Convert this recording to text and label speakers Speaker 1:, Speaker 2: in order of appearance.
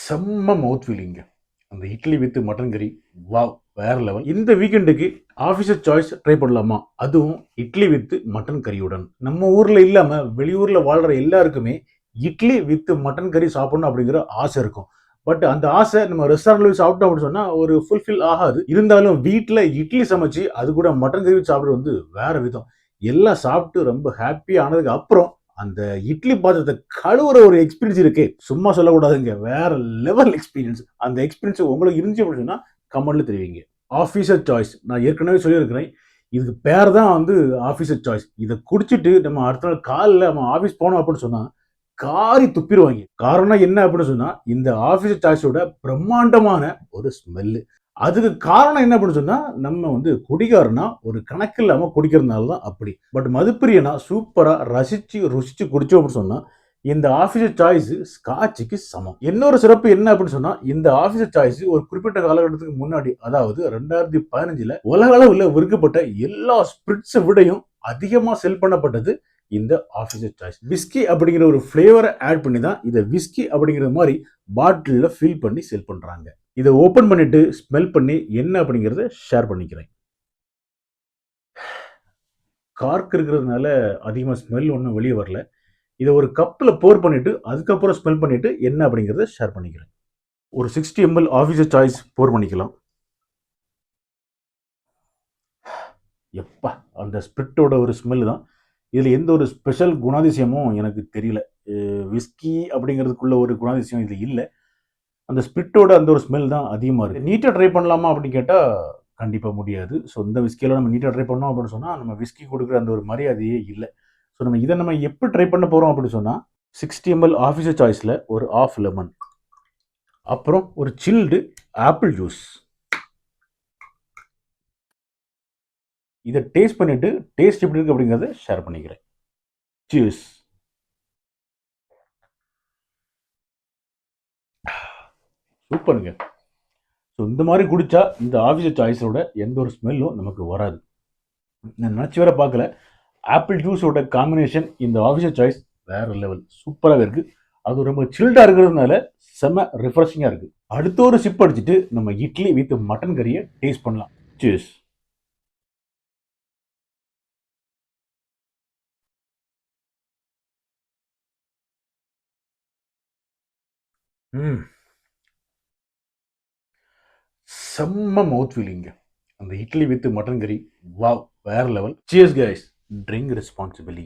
Speaker 1: செம்ம மவுத் ஃபீலிங்க. அந்த இட்லி வித் மட்டன் கறி. வாவ்! வேற லெவல். இந்த வீக்கெண்டுக்கு ஆஃபீஸர் சாய்ஸ் ட்ரை பண்ணலாமா? அதுவும் இட்லி வித் மட்டன் கறியுடன். நம்ம ஊர்ல இல்லாம வெளியூர்ல வாழ்ற எல்லாருக்குமே இட்லி வித் மட்டன் கறி சாப்பிடணும் அப்படிங்கிற ஆசை இருக்கும். பட் அந்த ஆசை நம்ம ரெஸ்டாரண்ட்ல போய் சாப்பிட்டோம் அப்படின்னு சொன்னா ஒரு ஃபுல்ஃபில் ஆகாது. இருந்தாலும் வீட்ல இட்லி சமைச்சு அது கூட மட்டன் கறி வச்சு சாப்பிடுறது வந்து வேற விதம். எல்லாம் சாப்பிட்டு ரொம்ப ஹேப்பி ஆனதுக்கு அப்புறம் அந்த இட்லி பாத்திரத்தை கழுவுற ஒரு எக்ஸ்பீரியன்ஸ் இருக்கே, சும்மா சொல்லக்கூடாதுங்க. வேற லெவல் எக்ஸ்பீரியன்ஸ். அந்த எக்ஸ்பீரியன்ஸ் உங்களுக்கு இருந்துச்சு அப்படின்னு சொன்னா கமெண்ட்ல தெரிவிங்க. Officer choice. நான் ஏற்கனவே சொல்லியிருக்கிறேன். இதுக்கு பேர் தான் வந்து ஆஃபீஸர் சாய்ஸ். இத குடிச்சிட்டு நம்ம அடுத்த நாள் காலைல நம்ம ஆஃபீஸ் போனோம் அப்படின்னு சொன்னா, காரி துப்பிருவாய்ங்க. காரணம் என்ன அப்படின்னு சொன்னா, இந்த ஆஃபீஸர் சாய்ஸோட பிரம்மாண்டமான ஒரு ஸ்மெல்லு. அதுக்கு காரணம் என்ன அப்படின்னு சொன்னா, நம்ம வந்து குடிகாரனா ஒரு கணக்கு இல்லாம குடிக்கிறதுனால தான் அப்படி. பட் மதுப்பிரியனா சூப்பரா ரசிச்சு, ருசிச்சு குடிச்சோம் அப்படின்னு சொன்னா, இந்த ஆஃபீஸர் சாய்ஸ் ஸ்காட்சுக்கு சமம். இன்னொரு சிறப்பு என்ன அப்படின்னு சொன்னா, இந்த ஆஃபீஸர் சாய்ஸ் ஒரு குறிப்பிட்ட காலகட்டத்துக்கு முன்னாடி, அதாவது 2015ல உலக அளவுல விற்கப்பட்ட எல்லா ஸ்பிரிட்ஸை விடையும் அதிகமா செல் பண்ணப்பட்டது இந்த ஆஃபீஸர் சாய்ஸ். விஸ்கி அப்படிங்கிற ஒரு ஃபிளேவரை ஆட் பண்ணி தான் இதை விஸ்கி அப்படிங்கிற மாதிரி பாட்டிலில் ஃபில் பண்ணி செல் பண்றாங்க. இதை ஓபன் பண்ணிட்டு ஸ்மெல் பண்ணி என்ன அப்படிங்கறத ஷேர் பண்ணிக்கிறேன். கார்க் இருக்கிறதுனால அதிகமா ஸ்மெல் ஒன்றும் வெளியே வரல. இதை ஒரு கப்ல போர் பண்ணிட்டு அதுக்கப்புறம் ஸ்மெல் பண்ணிட்டு என்ன அப்படிங்கறத ஷேர் பண்ணிக்கிறேன். ஒரு 60 ml ஆஃபீஸர் சாய்ஸ் போர் பண்ணிக்கலாம். எப்பா, அந்த ஸ்பிரிட்டோட ஒரு ஸ்மெல் தான். இதுல எந்த ஒரு ஸ்பெஷல் குணாதிசயமும் எனக்கு தெரியல. விஸ்கி அப்படிங்கிறதுக்குள்ள ஒரு குணாதிசயம் இது இல்ல. அந்த ஸ்பிரிட்டோட அந்த ஒரு ஸ்மெல் தான் அதிகமா இருக்கு. நீட்டா ட்ரை பண்ணலாமா அப்படின்னு கேட்டா கண்டிப்பா முடியாது. ஸோ இந்த விஸ்கியில நம்ம நீட்டா ட்ரை பண்ணோம் அப்படின்னு சொன்னா நம்ம விஸ்கி கொடுக்குற அந்த ஒரு மரியாதையே இல்ல. ஸோ நம்ம எப்படி ட்ரை பண்ண போறோம் அப்படின்னு சொன்னா 60 ml ஆஃபீஸர் சாய்ஸ்ல ஒரு ஆஃப் லெமன், அப்புறம் ஒரு சில்டு ஆப்பிள் ஜூஸ். இதை டேஸ்ட் பண்ணிட்டு டேஸ்ட் எப்படி இருக்கு அப்படிங்கறத ஷேர் பண்ணிக்கிறேன். சீஸ். சூப்பருங்க. ஸோ இந்த மாதிரி குடிச்சா இந்த ஆஃபீஸர் சாய்ஸோட எந்த ஒரு ஸ்மெல்லும் நமக்கு வராது. நான் நினச்சி வேற பார்க்கல. ஆப்பிள் ஜூஸோட காம்பினேஷன் இந்த ஆஃபீஸர் சாய்ஸ் வேற லெவல். சூப்பராகவே இருக்கு. அது ரொம்ப சில்டா இருக்கிறதுனால செம்ம ரிஃப்ரெஷிங்காக இருக்கு. அடுத்த ஒரு சிப் அடிச்சுட்டு நம்ம இட்லி வித் மட்டன் கறியை டேஸ்ட் பண்ணலாம். சீஸ். ம். செம்ம மவுத் ஃபீலிங்க. அந்த இட்லி வித் மட்டன் கறி. வாவ்! வேற level. Cheers guys. Drink responsibly.